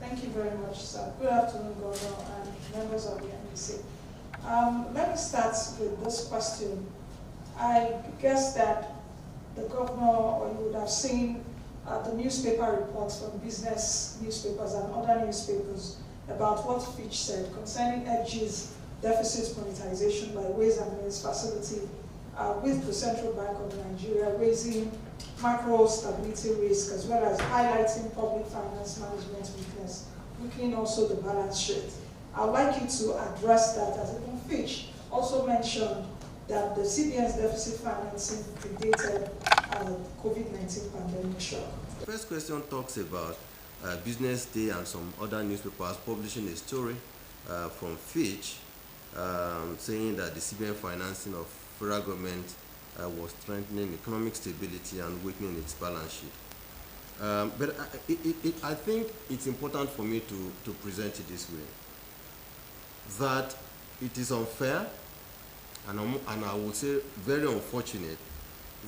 Thank you very much, sir. Good afternoon, Governor and members of the NEC. Let me start with this question. I guess that the governor, or you would have seen the newspaper reports from business newspapers and other newspapers about what Fitch said concerning FG's deficit monetization by Ways and Means facility with the Central Bank of Nigeria raising macro stability risk as well as highlighting public finance management weakness, weakening also the balance sheet. I'd like you to address that, as even Fitch also mentioned that the CBN's deficit financing predated COVID-19 pandemic shock. The first question talks about Business Day and some other newspapers publishing a story from Fitch saying that the CBN financing of federal government was strengthening economic stability and weakening its balance sheet. But I think it's important for me to present it this way, that it is unfair and I would say very unfortunate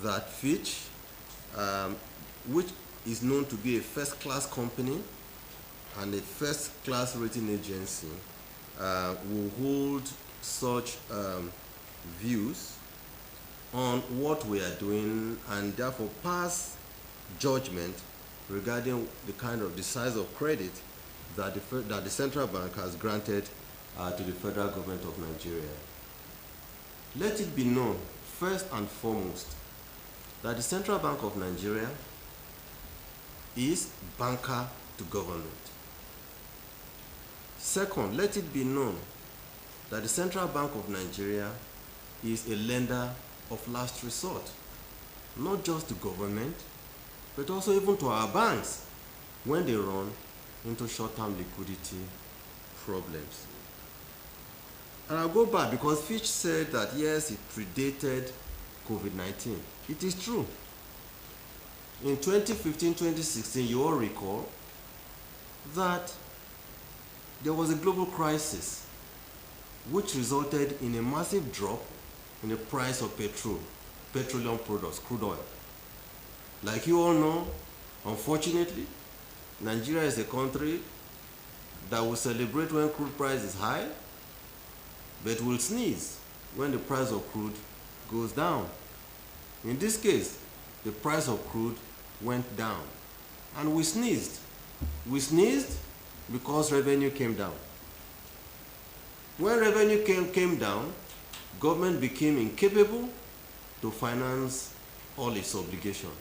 that Fitch, which is known to be a first-class company and a first-class rating agency, will hold such views on what we are doing and therefore pass judgment regarding the size of credit that the central bank has granted to the federal government of Nigeria. Let it be known, first and foremost, that the Central Bank of Nigeria is banker to government. Second, let it be known that the Central Bank of Nigeria is a lender of last resort, not just to government, but also even to our banks when they run into short-term liquidity problems. And I'll go back because Fitch said that yes, it predated COVID-19. It is true. In 2015-2016, you all recall that there was a global crisis which resulted in a massive drop in the price of petroleum products, crude oil. Like you all know, unfortunately, Nigeria is a country that will celebrate when crude price is high, but will sneeze when the price of crude goes down. In this case, the price of crude went down, and we sneezed. We sneezed because revenue came down. When revenue came down, government became incapable to finance all its obligations.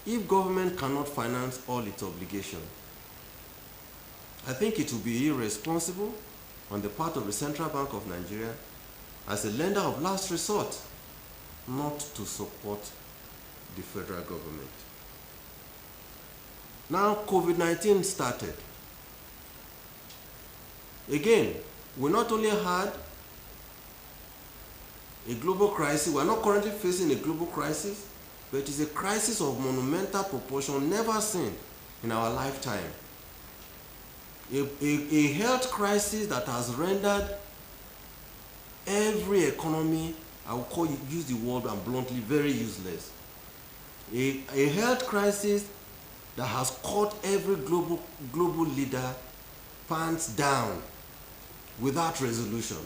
If government cannot finance all its obligations, I think it would be irresponsible on the part of the Central Bank of Nigeria as a lender of last resort not to support the federal government. Now COVID-19 started. Again, we not only had a global crisis, we are not currently facing a global crisis, but it is a crisis of monumental proportion never seen in our lifetime. A health crisis that has rendered every economy, I will use the word and bluntly, very useless. A health crisis that has caught every global leader pants down without resolution.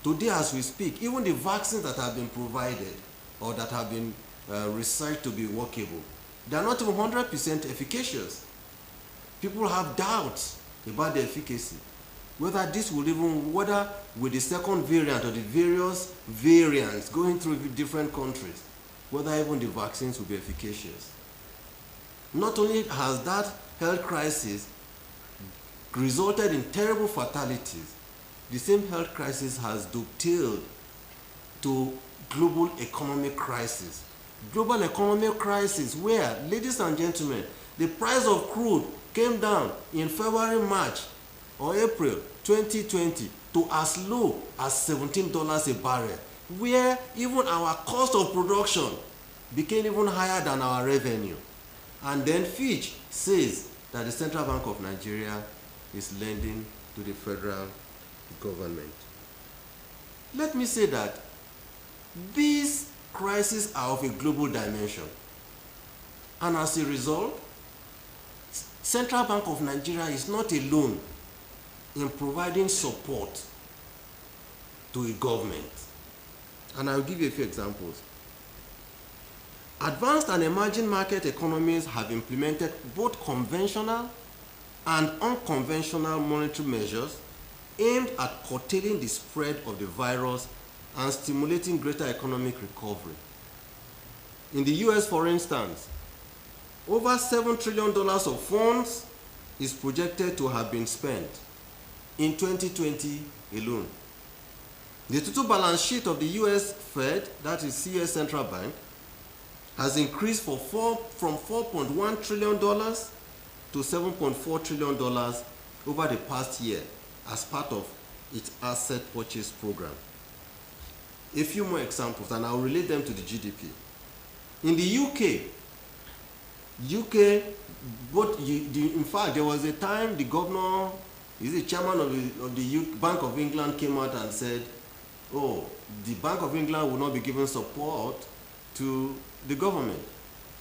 Today as we speak, even the vaccines that have been provided or that have been researched to be workable, they are not even 100% efficacious. People have doubts about the efficacy. Whether with the second variant or the various variants going through different countries, whether even the vaccines will be efficacious. Not only has that health crisis resulted in terrible fatalities, the same health crisis has dovetailed to global economic crisis. Global economic crisis where, ladies and gentlemen, the price of crude came down in February, March, or April 2020 to as low as $17 a barrel, where even our cost of production became even higher than our revenue. And then Fitch says that the Central Bank of Nigeria is lending to the federal government. Let me say that these crises are of a global dimension. And as a result, Central Bank of Nigeria is not alone in providing support to a government. And I'll give you a few examples. Advanced and emerging market economies have implemented both conventional and unconventional monetary measures aimed at curtailing the spread of the virus and stimulating greater economic recovery. In the US, for instance, over $7 trillion of funds is projected to have been spent in 2020 alone. The total balance sheet of the US Fed, that is CS Central Bank, has increased from $4.1 trillion to $7.4 trillion over the past year as part of its asset purchase program. A few more examples, and I'll relate them to the GDP. In the UK, in fact, there was a time the governor, the chairman of the Bank of England came out and said, oh, the Bank of England will not be giving support to the government.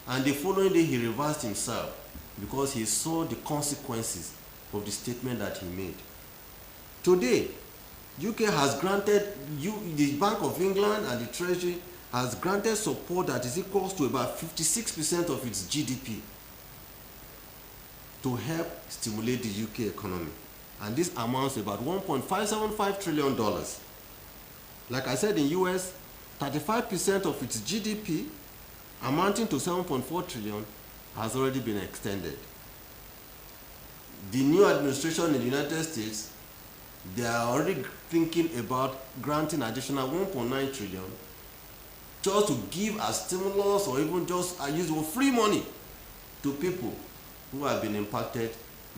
And the following day he reversed himself because he saw the consequences of the statement that he made. Today, UK has granted, the Bank of England and the Treasury has granted support that is equal to about 56% of its GDP to help stimulate the UK economy. And this amounts to about $1.575 trillion. Like I said, in US, 35% of its GDP, amounting to $7.4 trillion, has already been extended. The new administration in the United States, they are already thinking about granting additional $1.9 trillion just to give as stimulus or even just use free money to people who have been impacted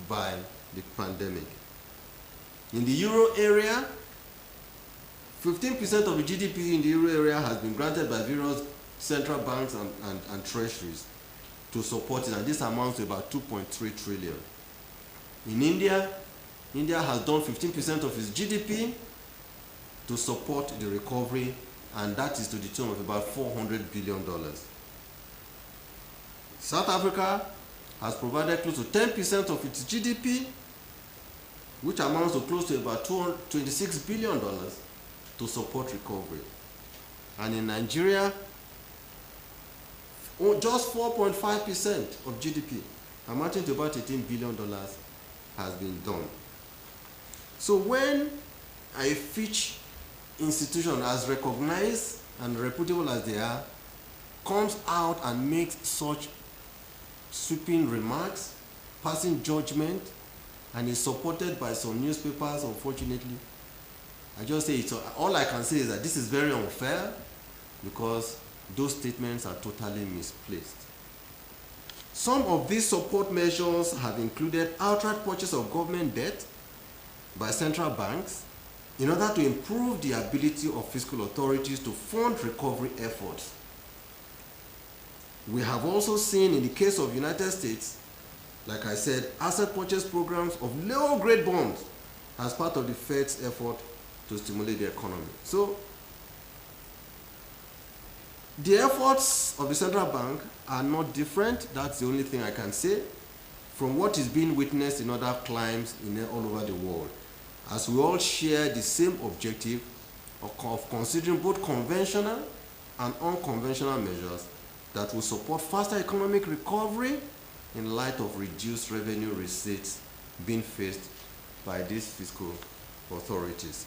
by the pandemic. In the Euro area, 15% of the GDP in the Euro area has been granted by various central banks and treasuries to support it, and this amounts to about 2.3 trillion. In India has done 15% of its GDP to support the recovery, and that is to the tune of about $400 billion. South Africa has provided close to 10% of its GDP, which amounts to close to about $26 billion to support recovery. And in Nigeria, just 4.5% of GDP, amounting to about $18 billion, has been done. So when a Fitch institution, as recognized and reputable as they are, comes out and makes such sweeping remarks, passing judgment, and is supported by some newspapers, unfortunately, I just say all I can say is that this is very unfair because those statements are totally misplaced. Some of these support measures have included outright purchase of government debt by central banks in order to improve the ability of fiscal authorities to fund recovery efforts. We have also seen in the case of the United States, like I said, asset purchase programs of low-grade bonds as part of the Fed's effort to stimulate the economy. So, the efforts of the central bank are not different, that's the only thing I can say, from what is being witnessed in other climes all over the world, as we all share the same objective of considering both conventional and unconventional measures that will support faster economic recovery in light of reduced revenue receipts being faced by these fiscal authorities.